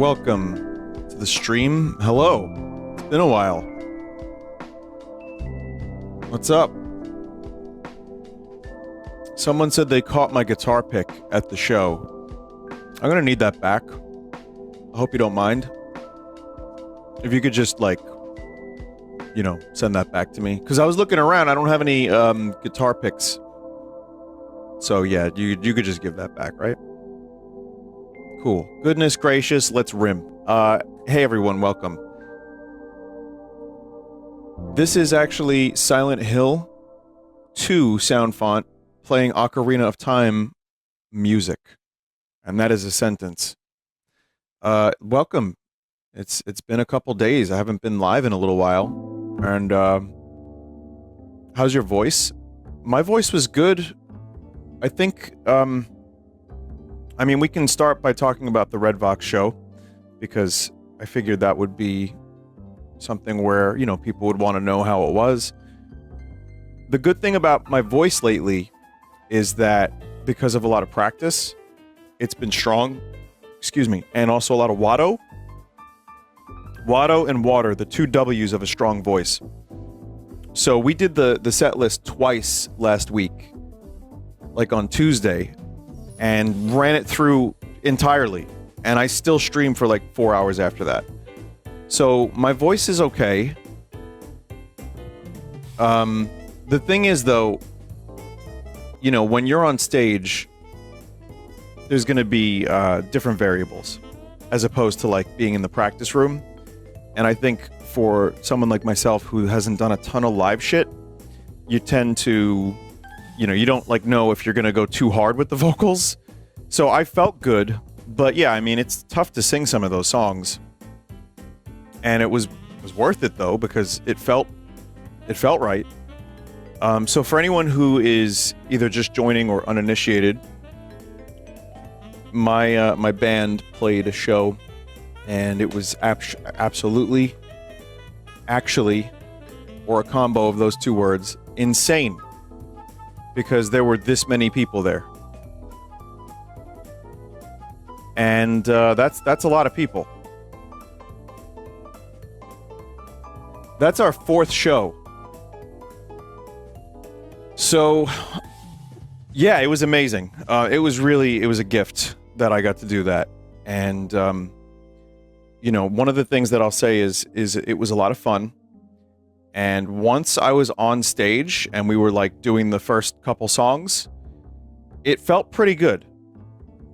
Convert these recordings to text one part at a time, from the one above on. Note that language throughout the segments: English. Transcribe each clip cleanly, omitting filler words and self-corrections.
welcome to the stream. Hello. It's been a while. What's up? Someone said they caught my guitar pick at the show. I'm gonna need that back. I hope you don't mind. If you could just, like, you know, send that back to me. Because I was looking around, I don't have any guitar picks. So yeah, you could just give that back, right? Cool. Goodness gracious, let's rim. Hey everyone, welcome. This is actually Silent Hill 2 sound font playing Ocarina of Time music. And that is a sentence. Welcome. It's been a couple days. I haven't been live in a little while. And how's your voice? My voice was good. I think I mean, we can start by talking about the Red Vox show, because I figured that would be something where, you know, people would want to know how it was. The good thing about my voice lately is that because of a lot of practice, it's been strong, excuse me, and also a lot of Watto. Watto and water, the two W's of a strong voice. So we did the set list twice last week, like on Tuesday, and ran it through entirely, and I still streamed for like 4 hours after that. So my voice is okay. The thing is, though, you know, when you're on stage, there's going to be different variables as opposed to like being in the practice room. And I think for someone like myself who hasn't done a ton of live shit, you tend to, you know, you don't like know if you're going to go too hard with the vocals. So I felt good, but yeah, I mean, it's tough to sing some of those songs. And it was worth it though, because it felt right. So for anyone who is either just joining or uninitiated, my band played a show, and it was absolutely, actually, or a combo of those two words, insane. Because there were this many people there. And that's a lot of people. That's our fourth show. So, yeah, it was amazing. It was a gift that I got to do that. And, you know, one of the things that I'll say is it was a lot of fun. And once I was on stage and we were like doing the first couple songs, it felt pretty good.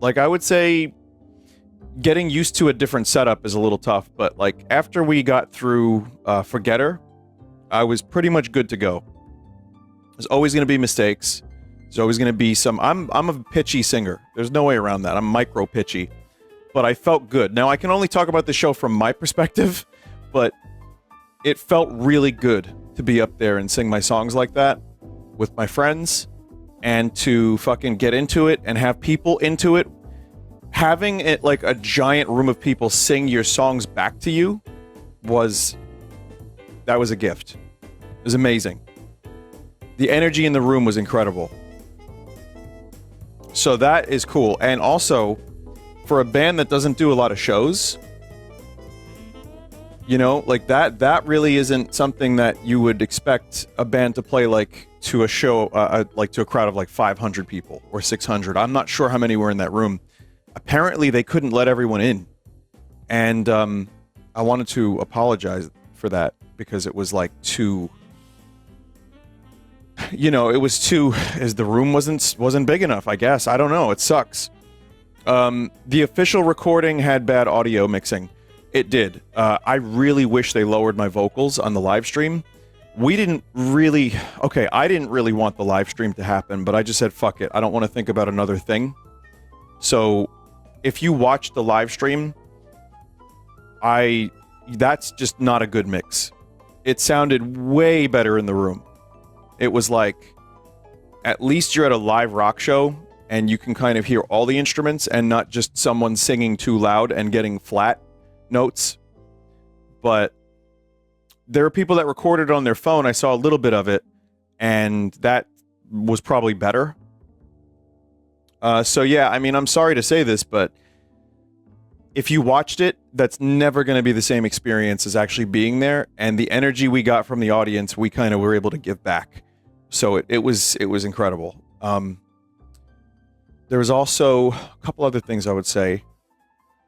Like, I would say getting used to a different setup is a little tough, but like after we got through Forgetter, I was pretty much good to go. There's always going to be mistakes. There's always going to be some... I'm a pitchy singer. There's no way around that. I'm micro pitchy. But I felt good. Now, I can only talk about the show from my perspective, but it felt really good to be up there and sing my songs like that with my friends, and to fucking get into it and have people into it. Having it like a giant room of people sing your songs back to you was a gift. It was amazing. The energy in the room was incredible. So that is cool. And also, for a band that doesn't do a lot of shows, you know, like that really isn't something that you would expect a band to play like to a show, like to a crowd of like 500 people or 600. I'm not sure how many were in that room. Apparently they couldn't let everyone in. And I wanted to apologize for that, because it was like too, you know, it was too, as the room wasn't big enough, I guess. I don't know. It sucks. The official recording had bad audio mixing. It did. I really wish they lowered my vocals on the live stream. I didn't really want the live stream to happen, but I just said, fuck it. I don't want to think about another thing. So if you watch the live stream, that's just not a good mix. It sounded way better in the room. It was like, at least you're at a live rock show and you can kind of hear all the instruments and not just someone singing too loud and getting flat notes. But there are people that recorded on their phone. I saw a little bit of it, and that was probably better. So yeah, I mean, I'm sorry to say this, but if you watched it, that's never going to be the same experience as actually being there. And the energy we got from the audience, we kind of were able to give back. So it was incredible. There was also a couple other things I would say.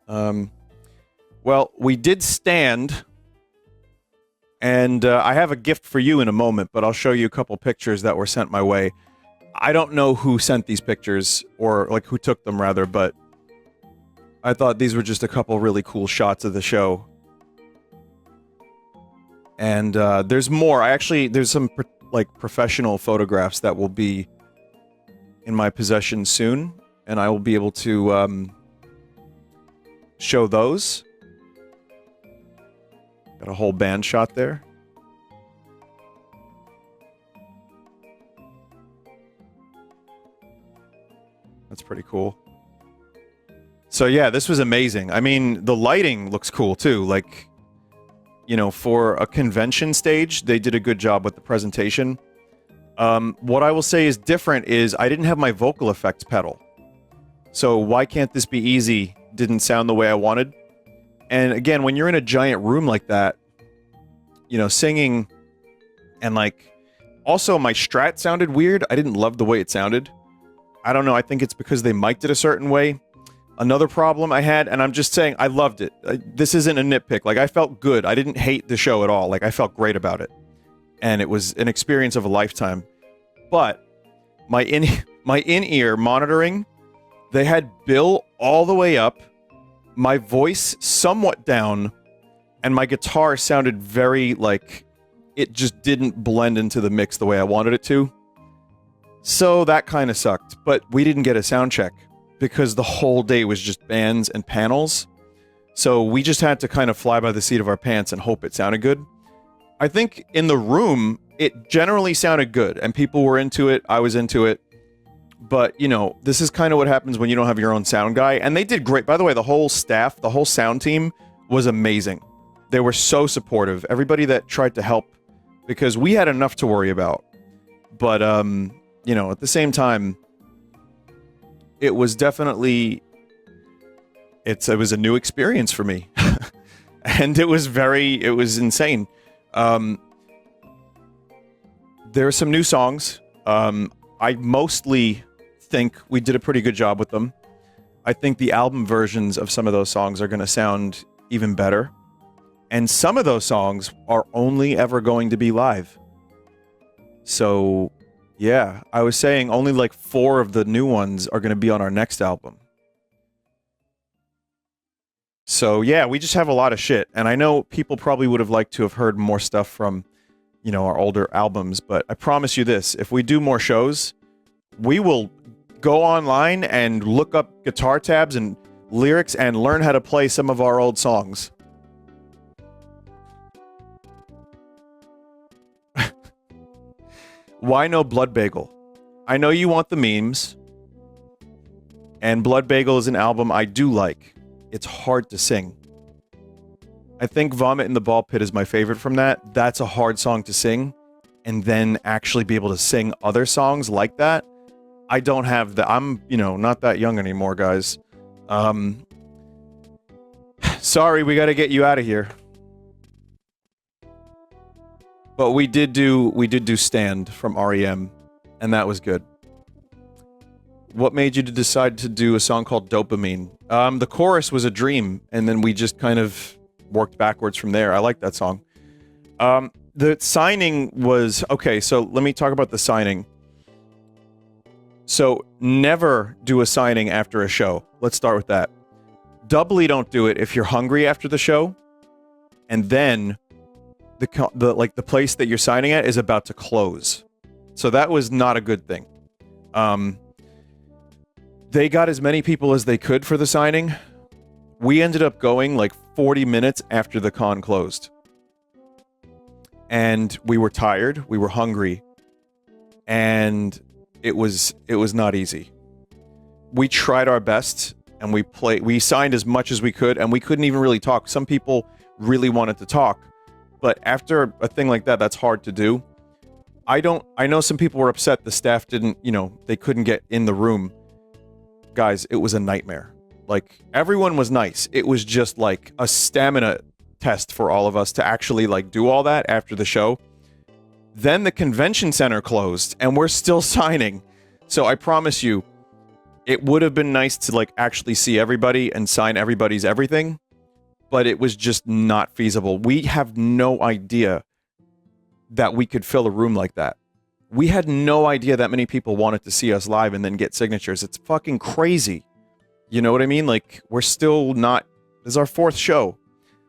Well, we did stand, and I have a gift for you in a moment, but I'll show you a couple pictures that were sent my way. I don't know who sent these pictures, or like who took them rather, but I thought these were just a couple really cool shots of the show. And there's more. There's some professional photographs that will be in my possession soon, and I will be able to show those. Got a whole band shot there. That's pretty cool. So yeah, this was amazing. I mean, the lighting looks cool too. Like, you know, for a convention stage, they did a good job with the presentation. What I will say is different is I didn't have my vocal effects pedal. So why can't this be easy? Didn't sound the way I wanted. And again, when you're in a giant room like that, you know, singing and like, also my Strat sounded weird. I didn't love the way it sounded. I don't know. I think it's because they mic'd it a certain way. Another problem I had, and I'm just saying, I loved it. This isn't a nitpick. Like, I felt good. I didn't hate the show at all. Like, I felt great about it. And it was an experience of a lifetime. But my in-ear monitoring, they had Bill all the way up, my voice somewhat down, and my guitar sounded very, like, it just didn't blend into the mix the way I wanted it to. So that kind of sucked. But we didn't get a sound check because the whole day was just bands and panels. So we just had to kind of fly by the seat of our pants and hope it sounded good. I think in the room, it generally sounded good, and people were into it. I was into it. But, you know, this is kind of what happens when you don't have your own sound guy. And they did great. By the way, the whole staff, the whole sound team was amazing. They were so supportive. Everybody that tried to help, because we had enough to worry about. But, you know, at the same time, it was definitely, it was a new experience for me. And it was insane. There are some new songs. I mostly think we did a pretty good job with them. I think the album versions of some of those songs are going to sound even better. And some of those songs are only ever going to be live. So, yeah, I was saying only like 4 of the new ones are going to be on our next album. So, yeah, we just have a lot of shit. And I know people probably would have liked to have heard more stuff from, you know, our older albums. But I promise you this, if we do more shows, we will go online and look up guitar tabs and lyrics and learn how to play some of our old songs. Why no Blood Bagel? I know you want the memes. And Blood Bagel is an album I do like. It's hard to sing. I think Vomit in the Ball Pit is my favorite from that. That's a hard song to sing. And then actually be able to sing other songs like that. I don't have that. I'm, you know, not that young anymore, guys. Sorry, we got to get you out of here. But we did do Stand from REM, and that was good. What made you to decide to do a song called Dopamine? The chorus was a dream, and then we just kind of worked backwards from there. I like that song. The signing was... Okay, so let me talk about the signing. So, never do a signing after a show. Let's start with that. Doubly don't do it if you're hungry after the show, and then... the place that you're signing at is about to close. So that was not a good thing. They got as many people as they could for the signing. We ended up going like 40 minutes after the con closed. And we were tired, we were hungry, and it was not easy. We tried our best, and we signed as much as we could, and we couldn't even really talk. Some people really wanted to talk. But after a thing like that, that's hard to do. I know some people were upset the staff didn't, you know, they couldn't get in the room. Guys, it was a nightmare. Like, everyone was nice. It was just like a stamina test for all of us to actually like do all that after the show. Then the convention center closed and we're still signing. So I promise you, it would have been nice to like actually see everybody and sign everybody's everything, but it was just not feasible. We have no idea that we could fill a room like that. We had no idea that many people wanted to see us live and then get signatures. It's fucking crazy. You know what I mean? Like, we're still not... This is our 4th show.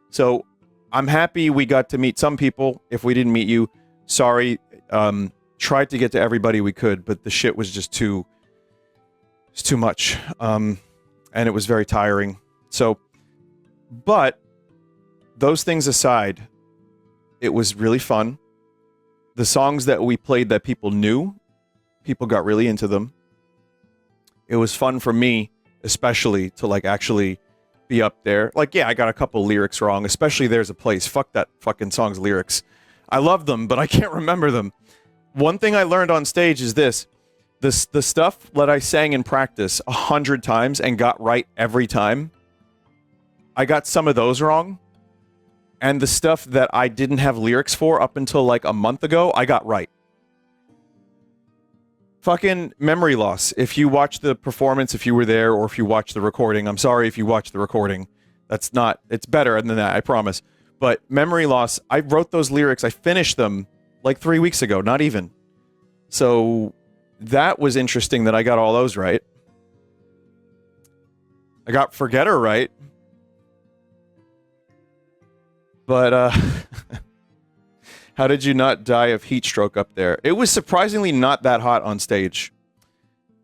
So, I'm happy we got to meet some people. If we didn't meet you, sorry. Tried to get to everybody we could, but the shit was just too... It's too much. And it was very tiring. So, but, those things aside, it was really fun. The songs that we played that people knew, people got really into them. It was fun for me, especially, to like actually be up there. Like, yeah, I got a couple lyrics wrong, especially There's a Place. Fuck that fucking song's lyrics. I love them, but I can't remember them. One thing I learned on stage is this. The stuff that I sang in practice 100 times and got right every time, I got some of those wrong. And the stuff that I didn't have lyrics for up until like a month ago, I got right. Fucking memory loss. If you watch the performance, if you were there, or if you watch the recording, I'm sorry if you watch the recording. That's not, it's better than that, I promise. But memory loss, I wrote those lyrics, I finished them like 3 weeks ago, not even. So that was interesting that I got all those right. I got Forgetter right. But, how did you not die of heat stroke up there? It was surprisingly not that hot on stage.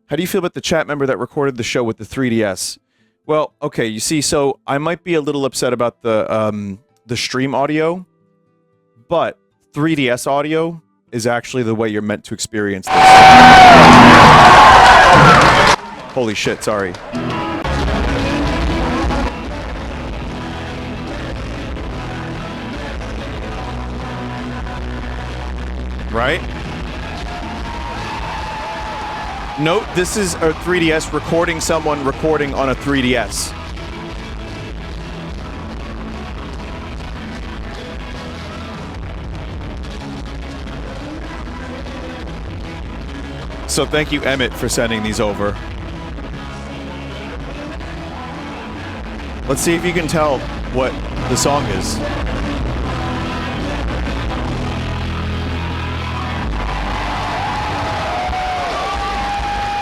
How do you feel about the chat member that recorded the show with the 3DS? Well, okay, you see, so I might be a little upset about the stream audio, but 3DS audio is actually the way you're meant to experience this. Holy shit, sorry. Right? Note, this is a 3DS recording someone recording on a 3DS. So thank you, Emmett, for sending these over. Let's see if you can tell what the song is.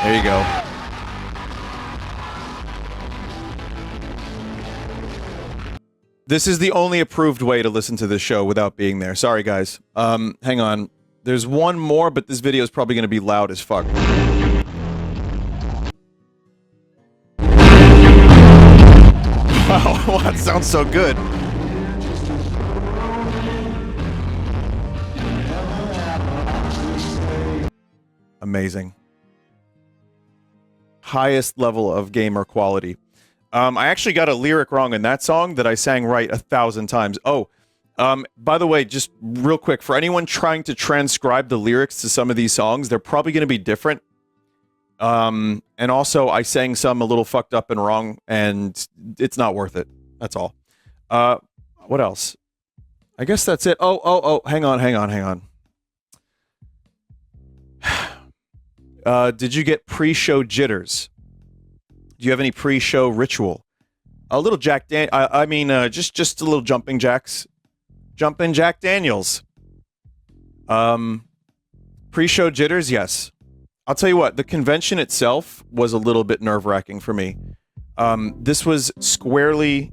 There you go. This is the only approved way to listen to this show without being there. Sorry, guys. Hang on. There's one more, but this video is probably going to be loud as fuck. Wow, that sounds so good. Amazing. Highest level of gamer quality. I actually got a lyric wrong in that song that I sang right 1,000 times. Oh, by the way, just real quick, for anyone trying to transcribe the lyrics to some of these songs, they're probably going to be different. And also, I sang some a little fucked up and wrong, and it's not worth it. That's all. What else? I guess that's it. Oh, hang on. Did you get pre-show jitters? Do you have any pre-show ritual? A little Jack Dan... just a little jumping jacks. Jumping Jack Daniels. Pre-show jitters, yes. I'll tell you what, the convention itself was a little bit nerve-wracking for me. This was squarely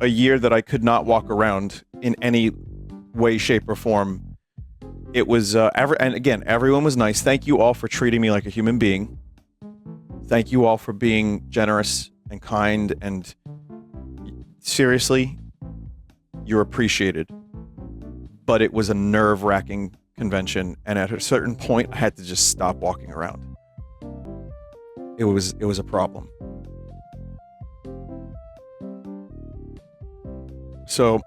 a year that I could not walk around in any way, shape, or form. It was, and again, everyone was nice. Thank you all for treating me like a human being. Thank you all for being generous and kind, and seriously, you're appreciated. But it was a nerve-wracking convention, and at a certain point, I had to just stop walking around. It was a problem. So,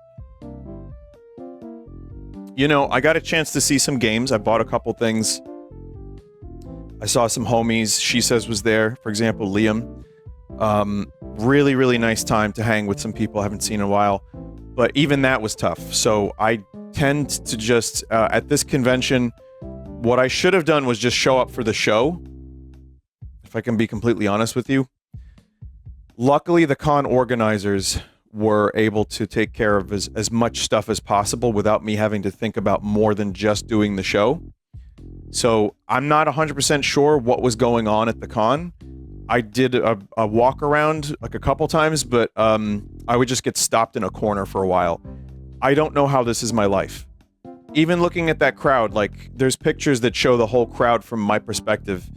you know, I got a chance to see some games. I bought a couple things. I saw some homies She Says was there. For example, Liam. really, really nice time to hang with some people I haven't seen in a while. But even that was tough. So I tend to just, at this convention, what I should have done was just show up for the show, if I can be completely honest with you. Luckily, the con organizers were able to take care of as much stuff as possible without me having to think about more than just doing the show. So I'm not 100% sure what was going on at the con. I did a walk around like a couple times, but I would just get stopped in a corner for a while. I don't know how this is my life. Even looking at that crowd, like, there's pictures that show the whole crowd from my perspective.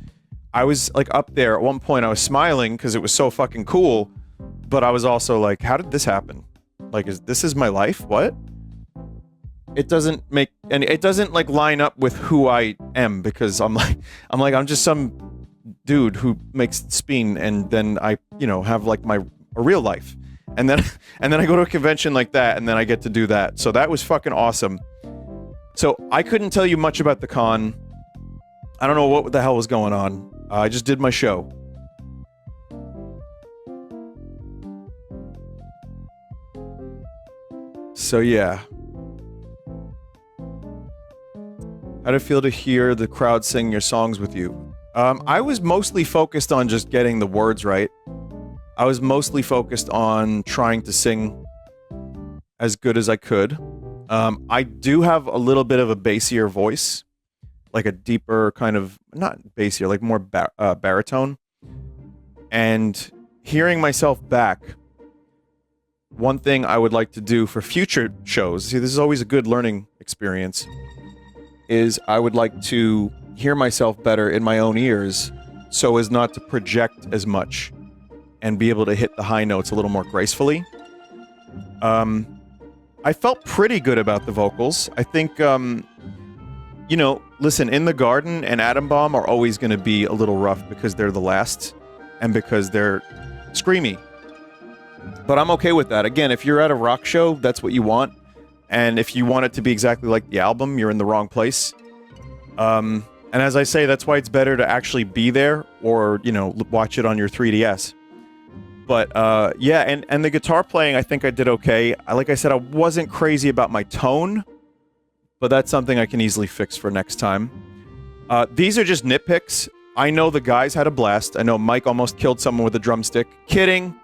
I was, like, up there. At one point, I was smiling because it was so fucking cool, but I was also like, how did this happen? Like, this is my life? What? It doesn't make... And it doesn't, like, line up with who I am, because I'm I'm just some dude who makes spin, and then I, you know, have, like, a real life. And then I go to a convention like that, and then I get to do that. So that was fucking awesome. So, I couldn't tell you much about the con. I don't know what the hell was going on. I just did my show. So, yeah. How did it feel to hear the crowd sing your songs with you? I was mostly focused on just getting the words right. I was mostly focused on trying to sing as good as I could. I do have a little bit of a bassier voice, like a deeper kind of, not bassier, like more baritone. And hearing myself back, one thing I would like to do for future shows, see, this is always a good learning experience, is I would like to hear myself better in my own ears so as not to project as much and be able to hit the high notes a little more gracefully. I felt pretty good about the vocals. I think, you know, listen, In the Garden and Atom Bomb are always going to be a little rough because they're the last and because they're screamy. But I'm okay with that. Again, if you're at a rock show, that's what you want. And if you want it to be exactly like the album, you're in the wrong place. And as I say, that's why it's better to actually be there or, you know, watch it on your 3DS. But, yeah, and the guitar playing, I think I did okay. Like I said, I wasn't crazy about my tone, but that's something I can easily fix for next time. These are just nitpicks. I know the guys had a blast. I know Mike almost killed someone with a drumstick. Kidding.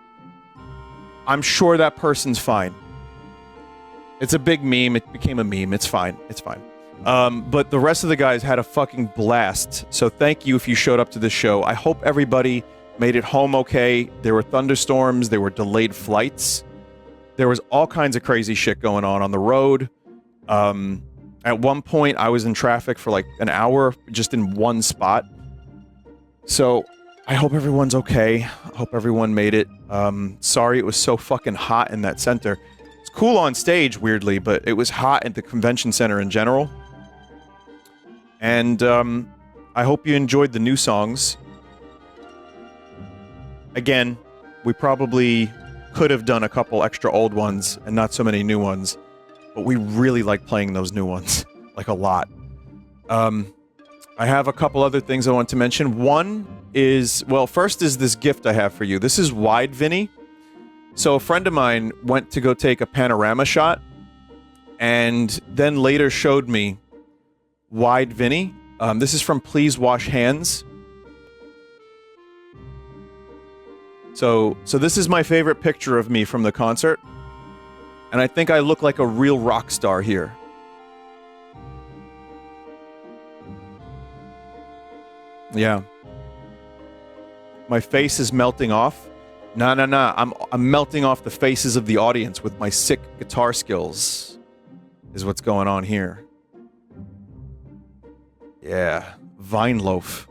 I'm sure that person's fine. It's a big meme. It became a meme. It's fine. It's fine. But the rest of the guys had a fucking blast. So thank you if you showed up to this show. I hope everybody made it home okay. There were thunderstorms. There were delayed flights. There was all kinds of crazy shit going on the road. At one point, I was in traffic for like an hour just in one spot. So I hope everyone's okay. I hope everyone made it. Sorry it was so fucking hot in that center. It's cool on stage, weirdly, but it was hot at the convention center in general. And I hope you enjoyed the new songs. Again, we probably could have done a couple extra old ones and not so many new ones, but we really like playing those new ones, like a lot. I have a couple other things I want to mention. One is, well, first is this gift I have for you. This is Wide Vinny. So a friend of mine went to go take a panorama shot and then later showed me Wide Vinny. This is from Please Wash Hands. So this is my favorite picture of me from the concert. And I think I look like a real rock star here. Yeah. My face is melting off. Nah. I'm melting off the faces of the audience with my sick guitar skills. Is what's going on here. Yeah. Vine loaf.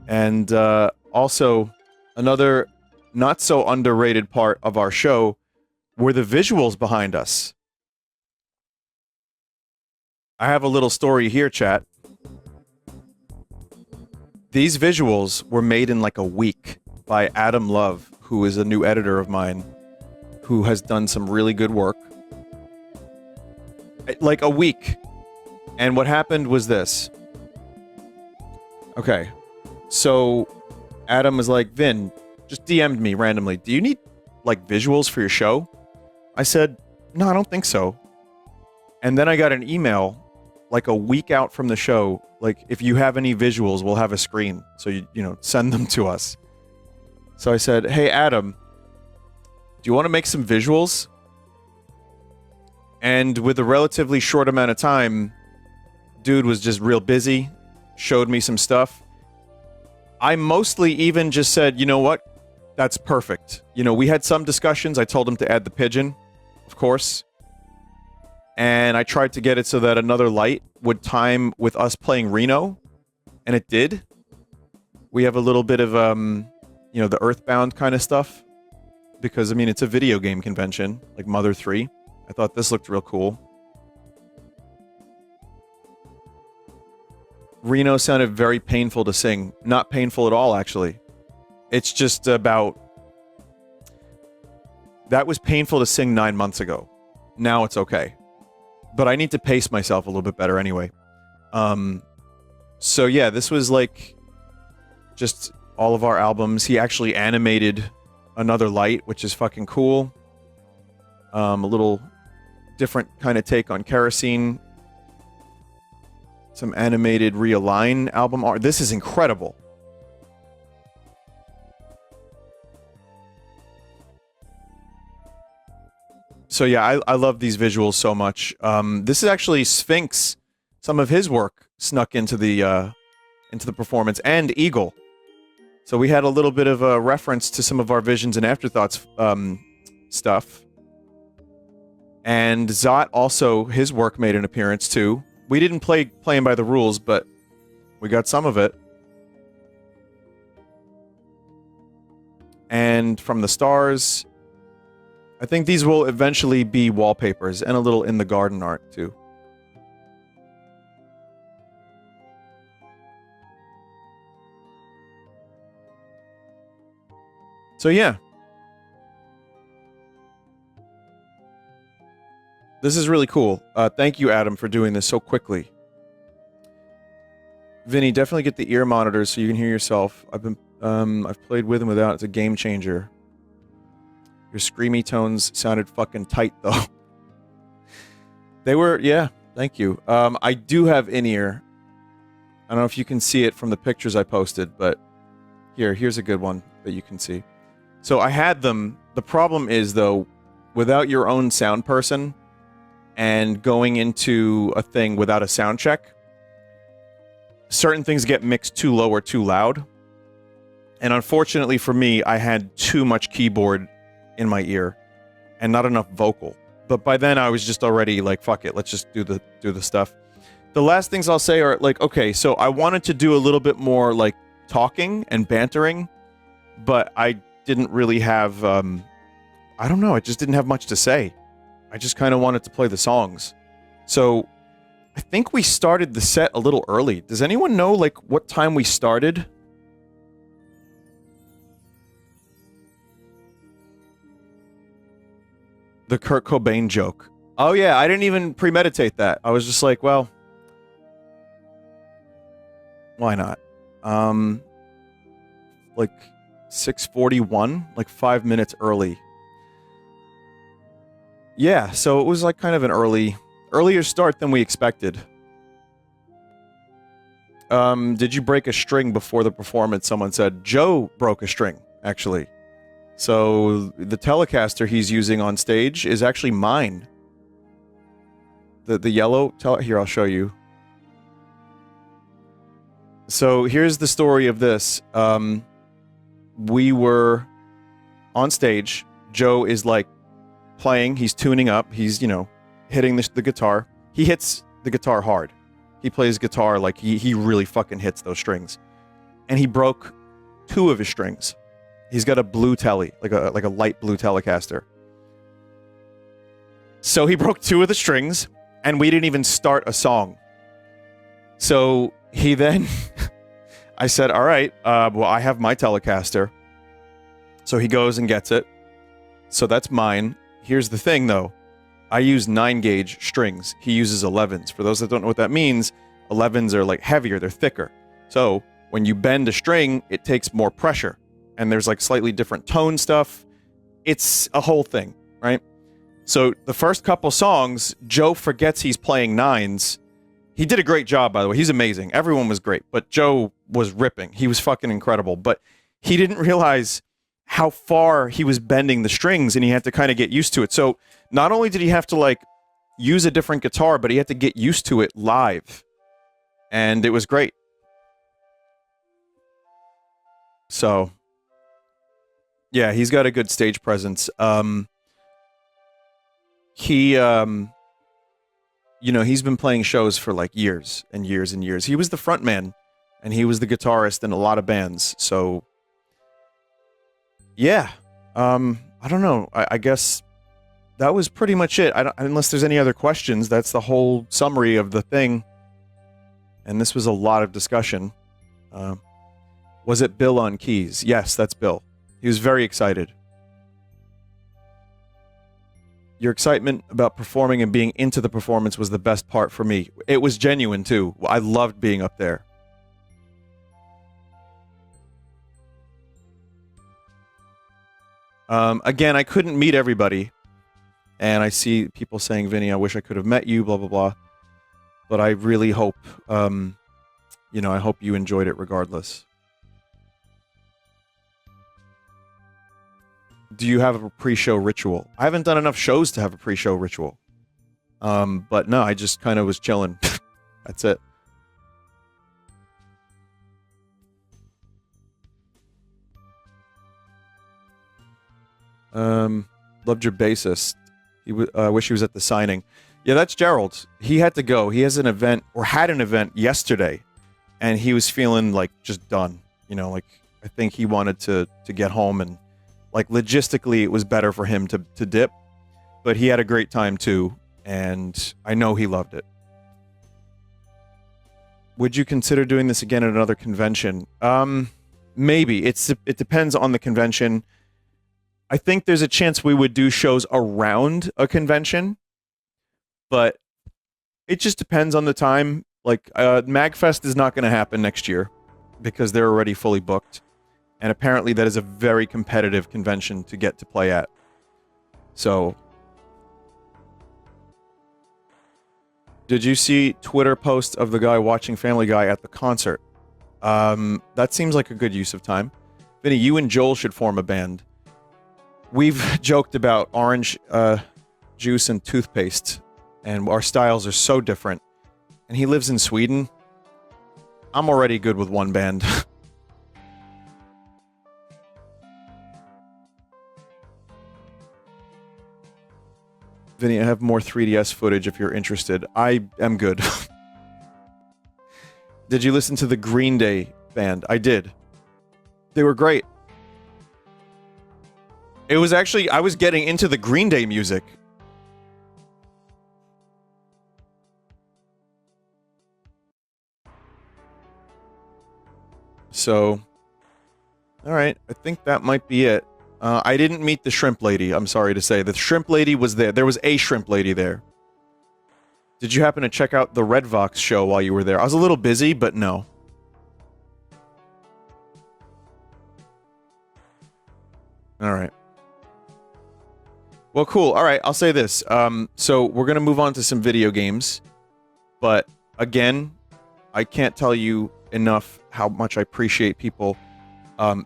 And also, another not so underrated part of our show were the visuals behind us. I have a little story here, chat. These visuals were made in like a week by Adam Love, who is a new editor of mine, who has done some really good work. Like a week. And what happened was this. Okay. So Adam was like, Vin, just DM'd me randomly. Do you need, like, visuals for your show? I said, no, I don't think so. And then I got an email, like, a week out from the show, like, if you have any visuals, we'll have a screen. So, you know, send them to us. So I said, hey, Adam, do you want to make some visuals? And with a relatively short amount of time, dude was just real busy, showed me some stuff. I mostly even just said, you know what? That's perfect. You know, we had some discussions. I told him to add the pigeon, of course. And I tried to get it so that another light would time with us playing Reno. And it did. We have a little bit of, you know, the Earthbound kind of stuff. Because, I mean, it's a video game convention, like Mother 3. I thought this looked real cool. Reno sounded very painful to sing. Not painful at all, actually. It's just about... That was painful to sing 9 months ago. Now it's okay. But I need to pace myself a little bit better anyway. So yeah, this was like... just all of our albums. He actually animated another light, which is fucking cool. A little different kind of take on Kerosene. Some animated Realign album art. This is incredible. So yeah, I love these visuals so much. This is actually Sphinx. Some of his work snuck into the performance, and Eagle. So we had a little bit of a reference to some of our Visions and Afterthoughts stuff. And Zot also, his work made an appearance too. We didn't play Playing by the Rules, but we got some of it. And From the Stars. I think these will eventually be wallpapers and a little In the Garden art too. So yeah. This is really cool. Thank you, Adam, for doing this so quickly. Vinny, definitely get the ear monitors so you can hear yourself. I've played with and without. It's a game changer. Your screamy tones sounded fucking tight, though. They were, yeah, thank you. I do have in-ear. I don't know if you can see it from the pictures I posted, but here's a good one that you can see. So I had them. The problem is, though, without your own sound person and going into a thing without a sound check, certain things get mixed too low or too loud. And unfortunately for me, I had too much keyboard in my ear and not enough vocal. But by then I was just already like, fuck it, let's just do the stuff. The last things I'll say are like, okay, so I wanted to do a little bit more like talking and bantering, but I didn't really have, I don't know, I just didn't have much to say. I just kind of wanted to play the songs. So I think we started the set a little early. Does anyone know like what time we started? The Kurt Cobain joke. Oh yeah, I didn't even premeditate that. I was just like, well, why not? Like 6:41, like 5 minutes early. Yeah, so it was like kind of an earlier start than we expected. Did you break a string before the performance? Someone said Joe broke a string, actually. So the Telecaster he's using on stage is actually mine. The yellow here, I'll show you. So here's the story of this. We were on stage. Joe is like playing, he's tuning up, he's, you know, hitting the guitar. He hits the guitar hard. He plays guitar like he really fucking hits those strings. And he broke 2 of his strings. He's got a blue telly, like a light blue Telecaster. So he broke 2 of the strings, and we didn't even start a song. So he then, I said, all right, well, I have my Telecaster. So he goes and gets it. So that's mine. Here's the thing, though. I use 9-gauge strings. He uses 11s. For those that don't know what that means, 11s are like heavier, they're thicker. So when you bend a string, it takes more pressure. and there's like slightly different tone stuff. It's a whole thing, right? So the first couple songs, Joe forgets he's playing nines. He did a great job, by the way. He's amazing. Everyone was great, but Joe was ripping. He was fucking incredible, but he didn't realize how far he was bending the strings, and he had to kind of get used to it. So not only did he have to like use a different guitar, but he had to get used to it live, and it was great. So yeah, he's got a good stage presence. He you know, he's been playing shows for like years and years and years. He was the front man, and he was the guitarist in a lot of bands. So yeah, I don't know. I guess that was pretty much it. Unless there's any other questions, that's the whole summary of the thing. And this was a lot of discussion. Was it Bill on keys? Yes, that's Bill. He was very excited. Your excitement about performing and being into the performance was the best part for me. It was genuine, too. I loved being up there. Again, I couldn't meet everybody. And I see people saying, Vinny, I wish I could have met you, blah, blah, blah. But I really hope, you know, I hope you enjoyed it regardless. Do you have a pre-show ritual? I haven't done enough shows to have a pre-show ritual. But no, I just kind of was chilling. That's it. Loved your bassist. I wish he was at the signing. Yeah, that's Gerald. He had to go. He has an event, or had an event yesterday, and he was feeling like just done. You know, like I think he wanted to get home, and like logistically it was better for him to dip, but he had a great time too, and I know he loved it. Would you consider doing this again at another convention? Maybe. It depends on the convention. I think there's a chance we would do shows around a convention, but it just depends on the time. Like, MagFest is not going to happen next year because they're already fully booked. And apparently that is a very competitive convention to get to play at. So, did you see Twitter posts of the guy watching Family Guy at the concert? That seems like a good use of time. Vinny, you and Joel should form a band. We've joked about orange juice and toothpaste, and our styles are so different. And he lives in Sweden. I'm already good with one band. Vinny, I have more 3DS footage if you're interested. I am good. Did you listen to the Green Day band? I did. They were great. It was actually, I was getting into the Green Day music. So, alright, I think that might be it. I didn't meet the shrimp lady, I'm sorry to say. The shrimp lady was there. There was a shrimp lady there. Did you happen to check out the Red Vox show while you were there? I was a little busy, but no. Alright. Well, cool. Alright, I'll say this. So, we're gonna move on to some video games. But, again, I can't tell you enough how much I appreciate people.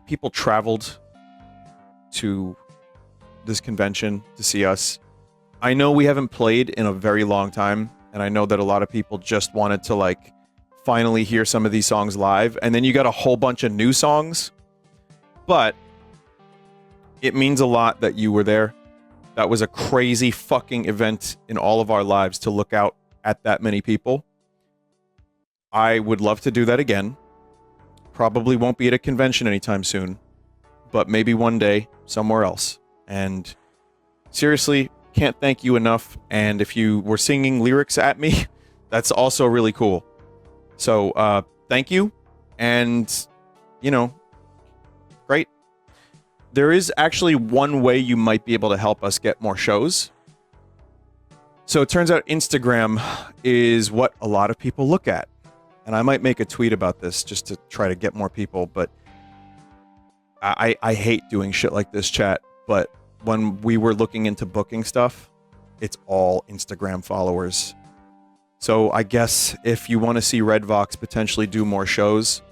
People traveled to this convention to see us. I know we haven't played in a very long time, and I know that a lot of people just wanted to, like, finally hear some of these songs live, and then you got a whole bunch of new songs. But it means a lot that you were there. That was a crazy fucking event in all of our lives to look out at that many people. I would love to do that again. Probably won't be at a convention anytime soon, but maybe one day somewhere else. And seriously, can't thank you enough. And if you were singing lyrics at me, that's also really cool. So, thank you. And, you know, great. There is actually one way you might be able to help us get more shows. So it turns out Instagram is what a lot of people look at. And I might make a tweet about this just to try to get more people, but I hate doing shit like this, chat, but when we were looking into booking stuff, it's all Instagram followers. So I guess if you want to see Red Vox potentially do more shows,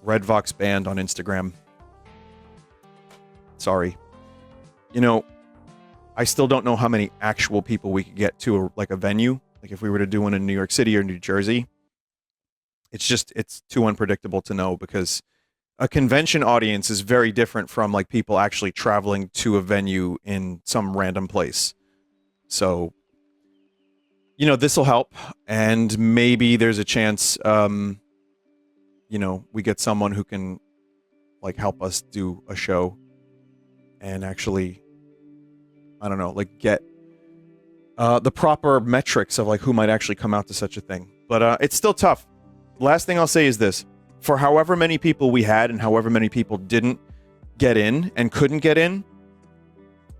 Red Vox Band on Instagram. Sorry. You know, I still don't know how many actual people we could get to a venue. Like if we were to do one in New York City or New Jersey. It's too unpredictable to know because a convention audience is very different from like people actually traveling to a venue in some random place. So, you know, this will help, and maybe there's a chance, you know, we get someone who can like help us do a show and actually, I don't know, like get the proper metrics of like who might actually come out to such a thing. But it's still tough. Last thing I'll say is this. For however many people we had and however many people didn't get in and couldn't get in,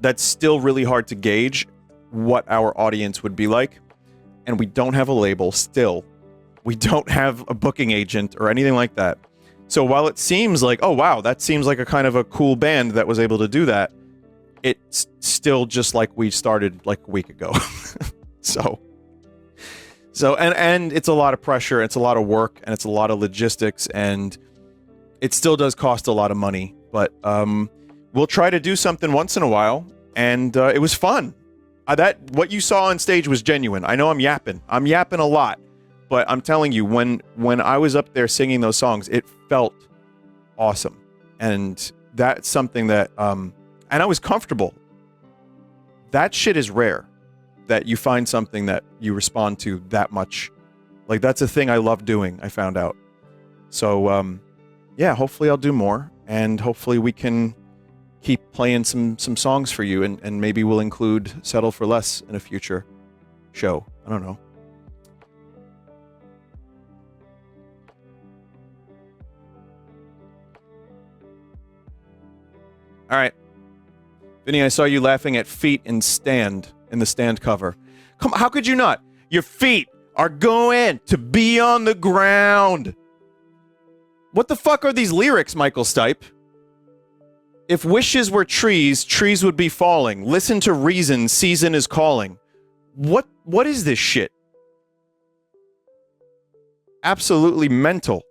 that's still really hard to gauge what our audience would be like. And we don't have a label still. We don't have a booking agent or anything like that. So while it seems like, oh wow, that seems like a kind of a cool band that was able to do that, it's still just like we started like a week ago. So, and it's a lot of pressure, it's a lot of work, and it's a lot of logistics, and it still does cost a lot of money. But we'll try to do something once in a while, and it was fun. What you saw on stage was genuine. I know I'm yapping a lot, but I'm telling you, when I was up there singing those songs, it felt awesome, and that's something that and I was comfortable. That shit is rare. That you find something that you respond to that much. Like, that's a thing I love doing, I found out. So, yeah, hopefully I'll do more, and hopefully we can keep playing some songs for you, and maybe we'll include Settle for Less in a future show. I don't know. All right. Vinny, I saw you laughing at feet in the stand cover. Come on, how could you not? Your feet are going to be on the ground. What the fuck are these lyrics, Michael Stipe? If wishes were trees, trees would be falling. Listen to reason, season is calling. What is this shit? Absolutely mental.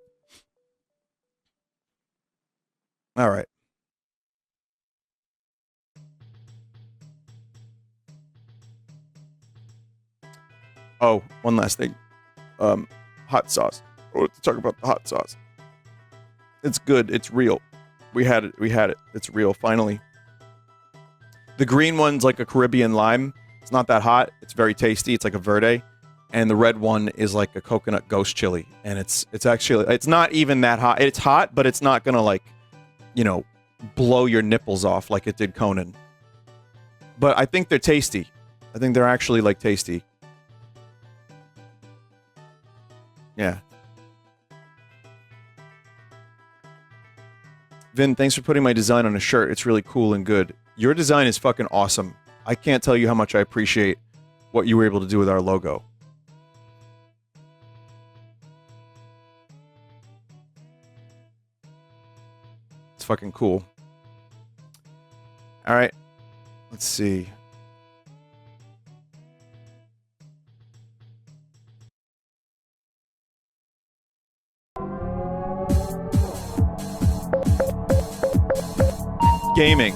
All right. Oh, one last thing. Hot sauce. I want to talk about the hot sauce. It's good. It's real. We had it. It's real, finally. The green one's like a Caribbean lime. It's not that hot. It's very tasty. It's like a verde. And the red one is like a coconut ghost chili. And it's actually, it's not even that hot. It's hot, but it's not gonna like, you know, blow your nipples off like it did Conan. But I think they're tasty. I think they're actually like tasty. Yeah. Vin, thanks for putting my design on a shirt. It's really cool and good. Your design is fucking awesome. I can't tell you how much I appreciate what you were able to do with our logo. It's fucking cool. All right. Let's see. Gaming.